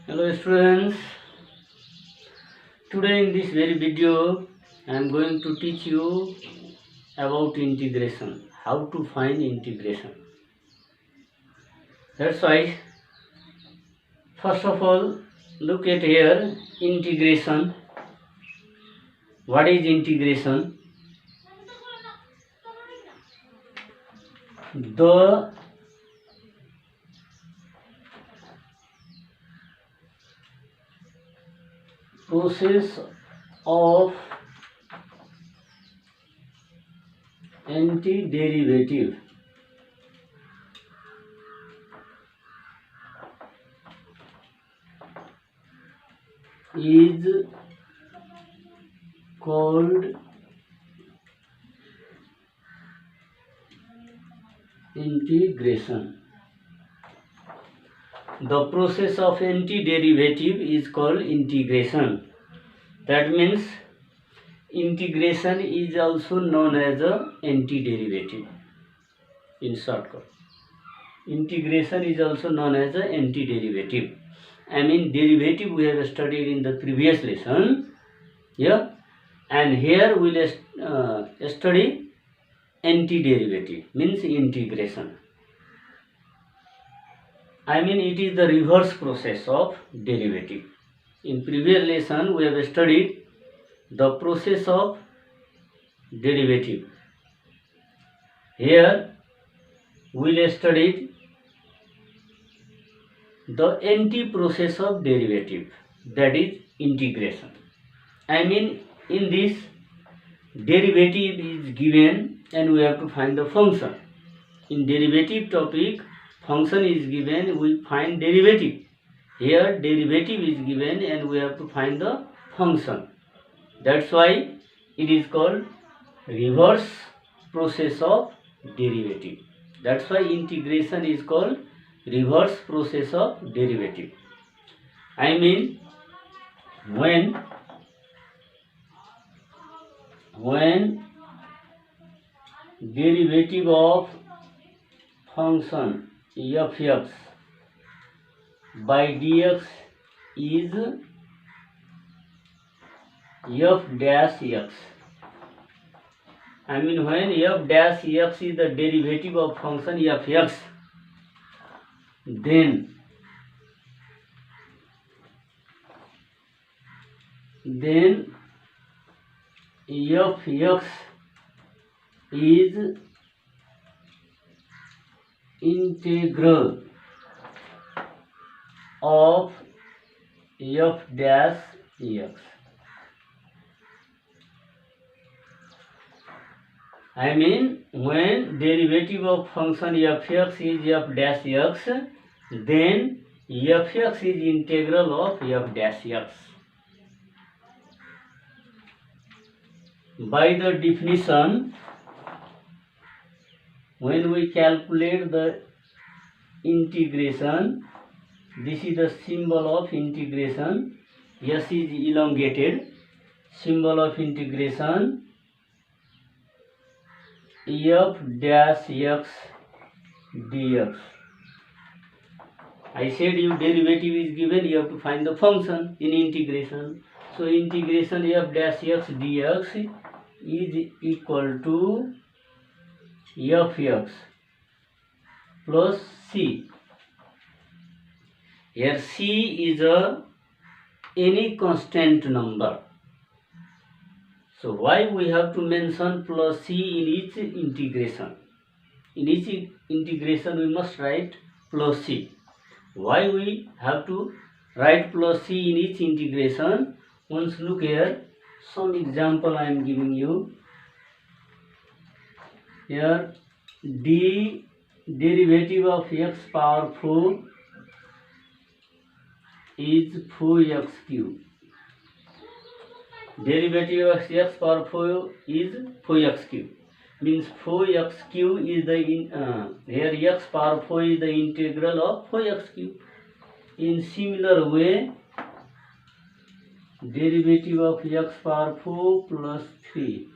Hello students, today in this very video I am going to teach you about integration, how to find integration. That's why first of all look at here integration. What is integration? The process of antiderivative is called integration. The process of antiderivative is called integration. That means integration is also known as a antiderivative. In shortcut, integration is also known as a antiderivative. I mean derivative we have studied in the previous lesson. Yeah, and here we will study antiderivative, means integration. I mean it is the reverse process of derivative. In previous lesson we have studied the process of derivative. Here we will study the anti-process of derivative, that is integration. I mean in this derivative is given and we have to find the function. In derivative topic, function is given, we find derivative. Here derivative is given and we have to find the function. That's why it is called reverse process of derivative. That's why integration is called reverse process of derivative. I mean when derivative of function f(x) by dx is f dash x. I mean when f dash x is the derivative of function f(x), then f(x) is integral of f dash x. I mean when derivative of function f(x) is f dash x, then f(x) is integral of f dash x. By the definition, when we calculate the integration, this is the symbol of integration. S is elongated. Symbol of integration f dash x dx. I said if derivative is given, you have to find the function in integration. So integration f dash x dx is equal to f(x) plus c. Here c is any constant number. So why we have to mention plus c in each integration? In each integration we must write plus c. Why we have to write plus c in each integration? Once look here, some example I am giving you. Here derivative of x power 4 is 4x cube. Derivative of x power 4 is 4x cube. Means 4x cube is the here x power 4 is the integral of 4x cube. In similar way, derivative of x power 4 plus 3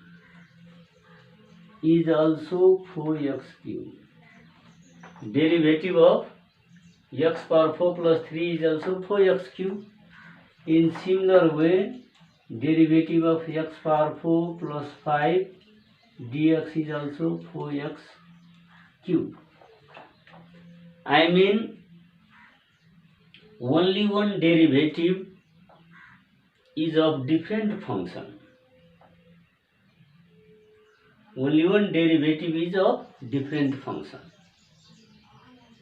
is also 4x cube. Derivative of x power 4 plus 3 is also 4x cube. In similar way, derivative of x power 4 plus 5 dx is also 4x cube. I mean, only one derivative is of different function. Only one derivative is of different function.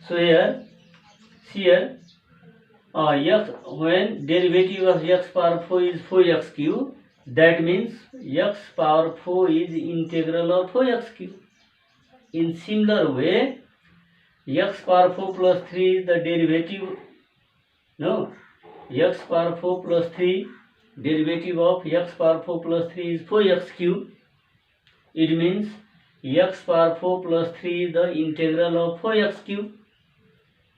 So here, see here, x, when derivative of x power 4 is 4x cube, that means x power 4 is integral of 4x cube. In similar way, x power 4 plus 3 is the derivative, no, x power 4 plus 3, derivative of x power 4 plus 3 is 4x cube. It means x power 4 plus 3 is the integral of 4x cube.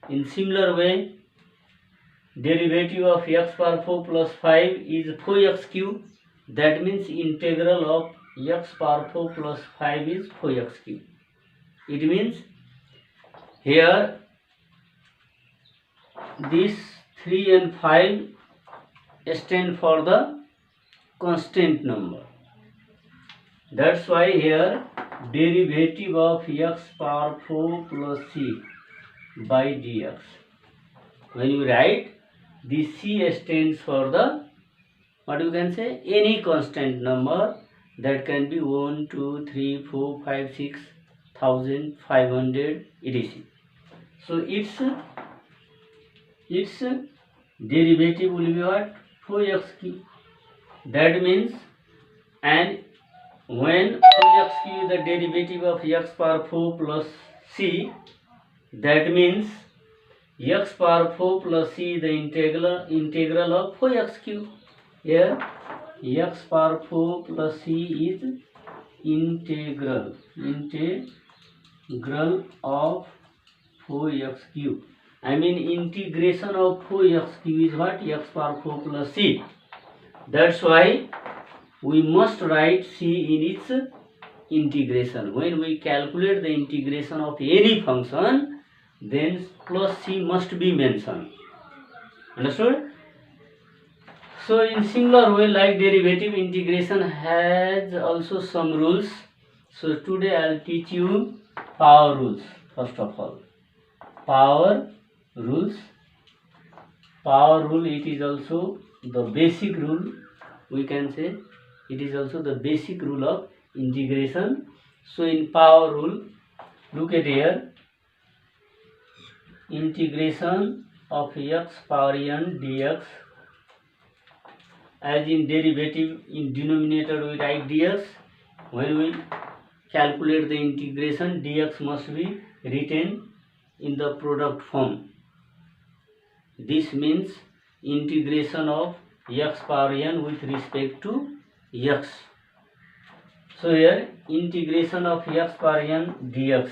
In similar way, derivative of x power 4 plus 5 is 4x cube. That means integral of x power 4 plus 5 is 4x cube. It means here this 3 and 5 stand for the constant number. That's why here derivative of x power 4 plus c by dx. When you write, this c stands for the, what you can say, any constant number that can be 1, 2, 3, 4, 5, 6, 1500 etc. So its derivative will be what? 4x cube. That means, and when 4x cube is the derivative of x power 4 plus c, that means x power 4 plus c is the integral of 4x cube. Here x power 4 plus c is integral of 4x cube. I mean, integration of 4x cube is what? X power 4 plus c. That's why we must write c in its integration. When we calculate the integration of any function, then plus c must be mentioned. Understood? So in similar way, like derivative, integration has also some rules. So today I'll teach you power rules. First of all, power rules. Power rule, it is also the basic rule, we can say. It is also the basic rule of integration. So in power rule, look at here, integration of x power n dx. As in derivative, in denominator we write dx. When we calculate the integration, dx must be written in the product form. This means integration of x power n with respect to x. So here integration of x power n dx,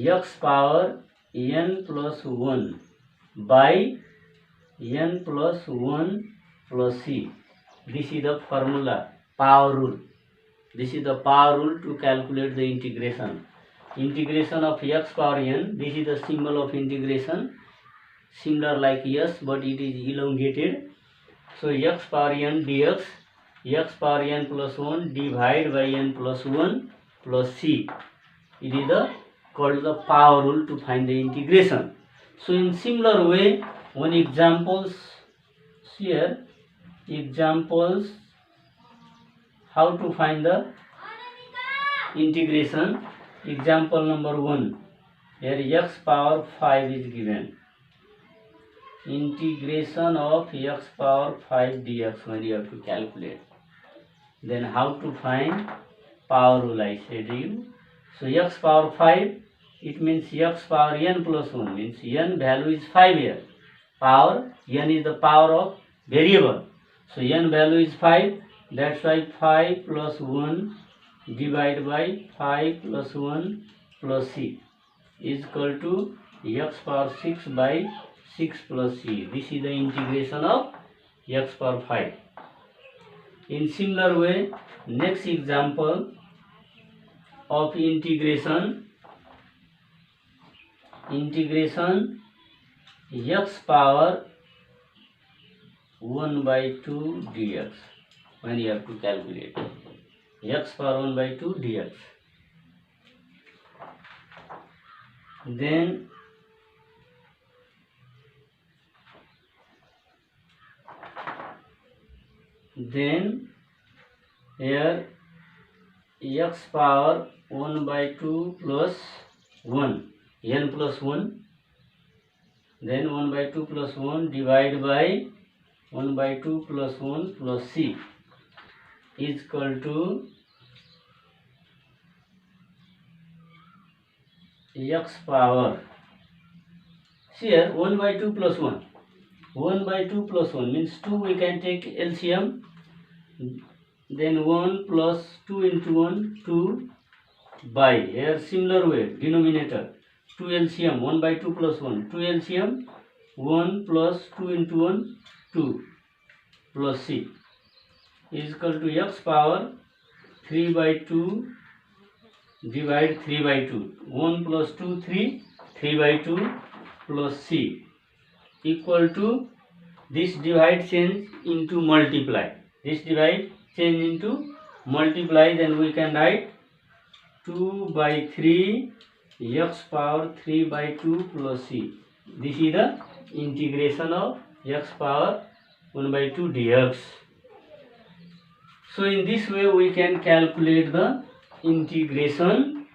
x power n plus 1 by n plus 1 plus c. This is the formula, power rule. This is the power rule to calculate the integration. Integration of x power n, this is the symbol of integration, similar like s, but it is elongated. So x power n dx, x power n plus 1 divided by n plus 1 plus c. It is called the power rule to find the integration. So in similar way, one examples here, examples how to find the integration. Example number 1, here x power 5 is given. Integration of x power 5 dx when you have to calculate. Then how to find power rule, I said you. So x power 5, it means x power n plus 1, means n value is 5 here. Power, n is the power of variable. So n value is 5, that's why 5 plus 1 divided by 5 plus 1 plus c is equal to x power 6 by 6 plus c. This is the integration of x power 5. In similar way, next example of integration x power 1 by 2 dx when you have to calculate x power 1 by 2 dx. Then here x power 1 by 2 plus 1 n plus 1, then 1 by 2 plus 1 divided by 1 by 2 plus 1 plus c is equal to x power, see here 1 by 2 plus 1 by 2 plus 1 means 2, we can take LCM, then 1 plus 2 into 1 2 by, here similar way denominator 2 LCM 1 by 2 plus 1 2 LCM 1 plus 2 into 1 2 plus c is equal to x power 3 by 2 divide 3 by 2, 1 plus 2 3 3 by 2 plus c equal to, this divide change into multiply, this divide change into multiply, then we can write 2 by 3 x power 3 by 2 plus c. This is the integration of x power 1 by 2 dx. So in this way we can calculate the integration.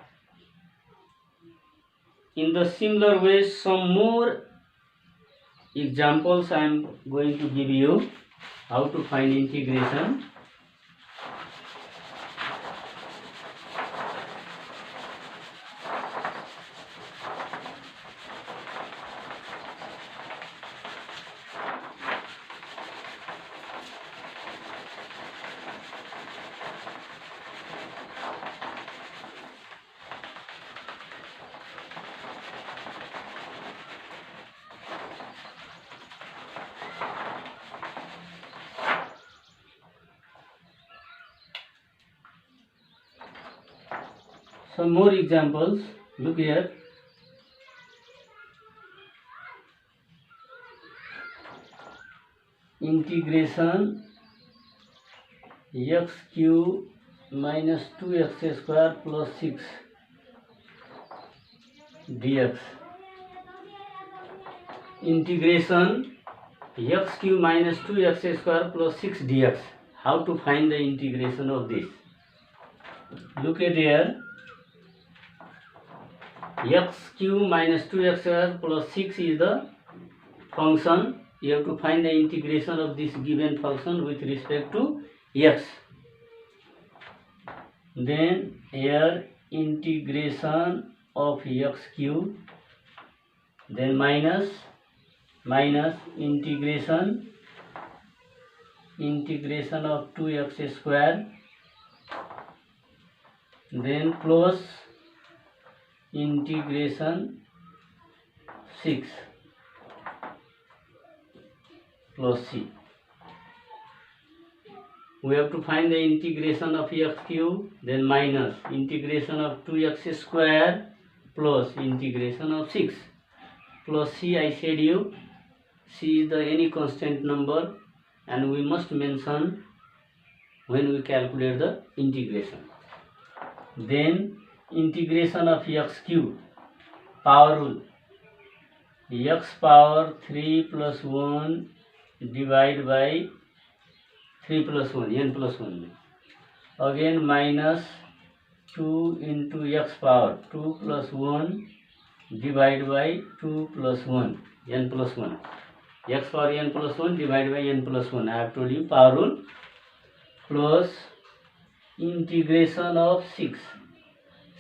In the similar way, some more examples I am going to give you how to find integration. Some more examples, look here. Integration x cube minus 2x square plus 6 dx. Integration x cube minus 2x square plus 6 dx. How to find the integration of this? Look at here. X cube minus 2x square plus 6 is the function. You have to find the integration of this given function with respect to x. Then here integration of x cube, then minus integration of 2x square, then plus integration 6 plus c. We have to find the integration of x cube, then minus integration of 2x square plus integration of 6 plus c. I said you, c is the any constant number and we must mention when we calculate the integration. Then integration of x cube, power rule, x power 3 plus 1 divided by 3 plus 1 n plus 1, again minus 2 into x power 2 plus 1 divided by 2 plus 1 n plus 1, x power n plus 1 divided by n plus 1. I have told you power rule, plus integration of 6.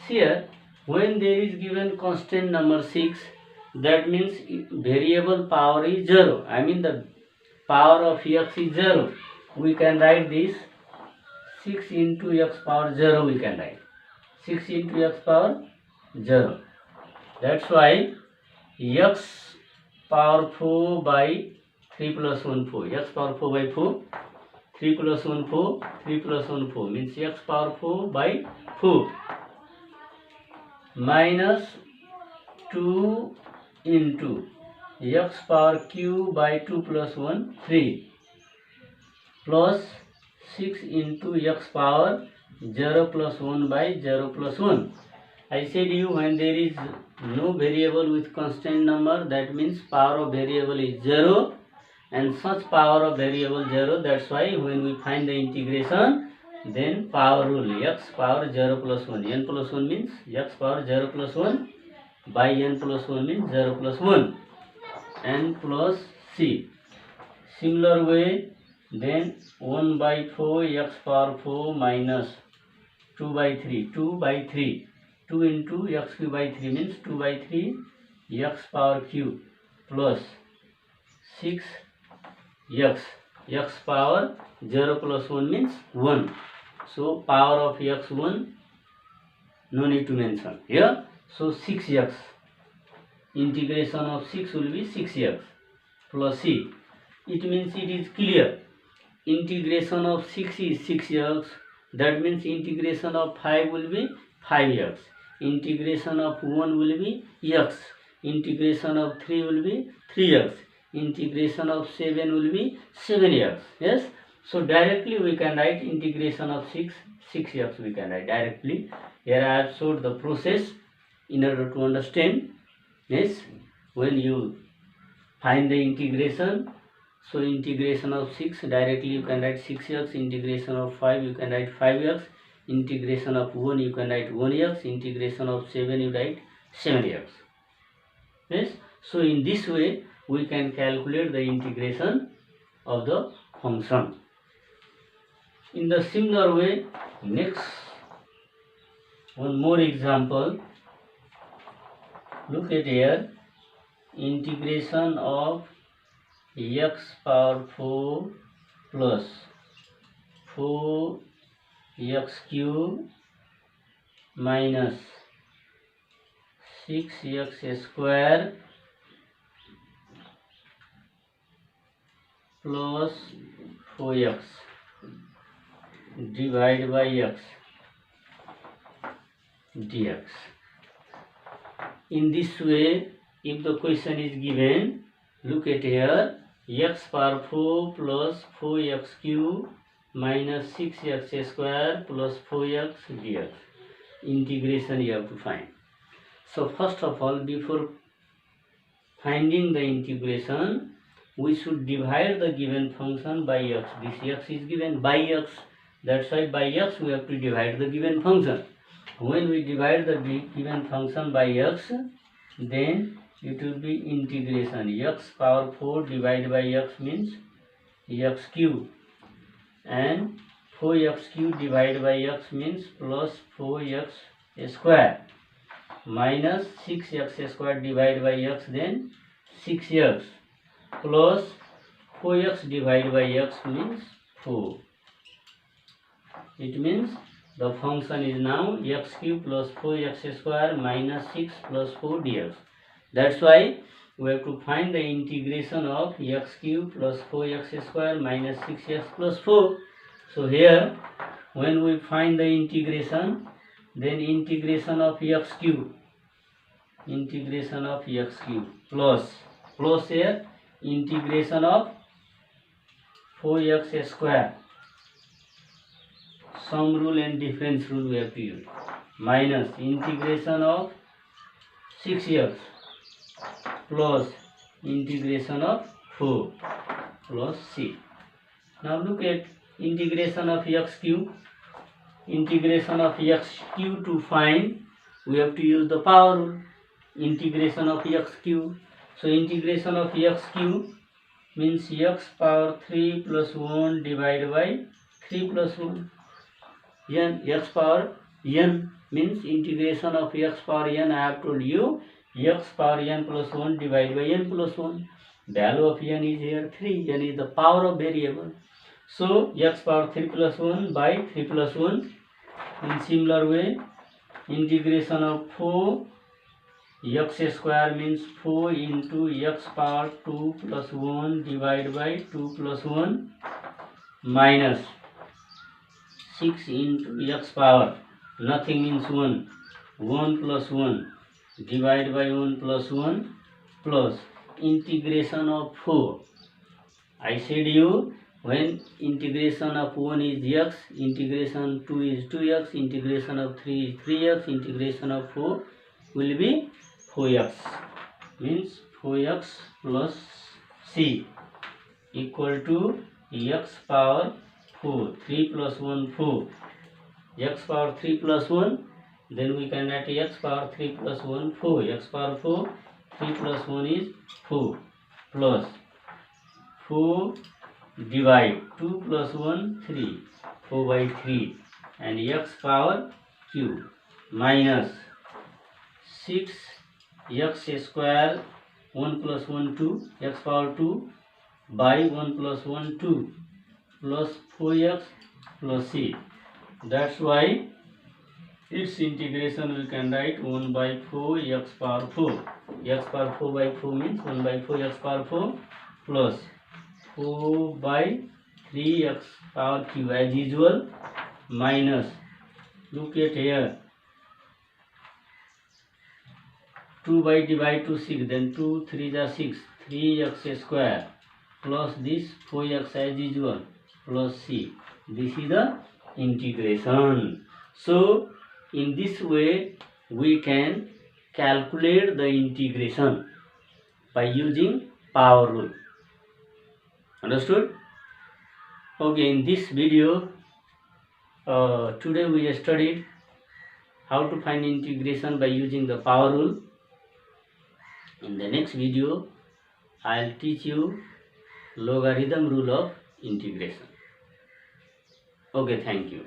Here when there is given constant number 6, that means variable power is 0. I mean the power of x is 0. We can write this 6 into x power 0. We can write 6 into x power 0. That's why x power 4 by 3 plus 1 4. X power 4 by 4. 3 plus 1 4. 3 plus 1 4 means x power 4 by 4. Minus 2 into x power q by 2 plus 1 3 plus 6 into x power 0 plus 1 by 0 plus 1. I said you when there is no variable with constant number, that means power of variable is 0, and such power of variable 0, that's why when we find the integration, then power rule x power 0 plus 1, n plus 1 means x power 0 plus 1 by n plus 1 means 0 plus 1, n plus c. Similar way, then 1 by 4 x power 4 minus 2 by 3, 2 by 3, 2 into x cube by 3 means 2 by 3 x power cube plus 6 x power 0 plus 1 means 1. So power of x 1, no need to mention here. So 6x, integration of 6 will be 6x plus c. It means it is clear. Integration of 6 is 6x. That means integration of 5 will be 5x. Integration of 1 will be x. Integration of 3 will be 3x. Integration of 7 will be 7x. Yes. So directly we can write integration of 6x we can write directly. Here I have showed the process in order to understand. Yes. When you find the integration, so integration of 6 directly you can write 6x, integration of 5 you can write 5x, integration of 1 you can write 1x, integration of 7 you write 7x. Yes, so in this way we can calculate the integration of the function. In the similar way, next one more example. Look at here, integration of x power 4 plus 4x cube minus 6x square plus 4x divided by x dx. In this way, if the question is given, look at here, x power 4 plus 4x cube minus 6x square plus 4x dx. Integration you have to find. So first of all, before finding the integration, we should divide the given function by x. This x is given by x. That's why by x we have to divide the given function. When we divide the given function by x, then it will be integration x power 4 divided by x means x cube, and 4x cube divided by x means plus 4x square minus 6x square divided by x, then 6x plus 4x divided by x means 4. It means the function is now x cube plus 4x square minus 6 plus 4 dx. That's why we have to find the integration of x cube plus 4x square minus 6x plus 4. So here, when we find the integration, then integration of x cube plus here integration of 4x square, sum rule and difference rule we have to use, minus integration of 6x plus integration of 4 plus c. Now look at integration of x cube. Integration of x cube to find, we have to use the power rule. Integration of x cube. So integration of x cube means x power 3 plus 1 divided by 3 plus 1. N, x power n means integration of x power n. I have told you x power n plus 1 divided by n plus 1. Value of n is here 3. N is the power of variable. So x power 3 plus 1 by 3 plus 1. In similar way, integration of 4 x square means 4 into x power 2 plus 1 divided by 2 plus 1 minus 6 into x power, nothing means 1 plus 1 divided by 1 plus 1 plus integration of 4. I said you, when integration of 1 is x, integration 2 is 2x, integration of 3 is 3x, integration of 4 will be 4x. Means 4x plus c equal to x power 4. 3 plus 1, 4. X power 3 plus 1. Then we can write x power 3 plus 1, 4. X power 4. 3 plus 1 is 4. Plus 4 divide 2 plus 1, 3. 4 by 3. And x power cube minus 6 x square 1 plus 1, 2. X power 2 by 1 plus 1, 2 plus 4x plus c. That's why its integration we can write 1 by 4 x power 4. X power 4 by 4 means 1 by 4 x power 4 plus 4 by 3 x power cube as usual minus, look at here, 2 by divide to 6, then 2 3 are 6, 3x square plus this 4x as usual plus c. This is the integration. So in this way we can calculate the integration by using power rule. Understood? Okay, in this video today we studied how to find integration by using the power rule. In the next video I'll teach you logarithm rule of integration. Okay, thank you.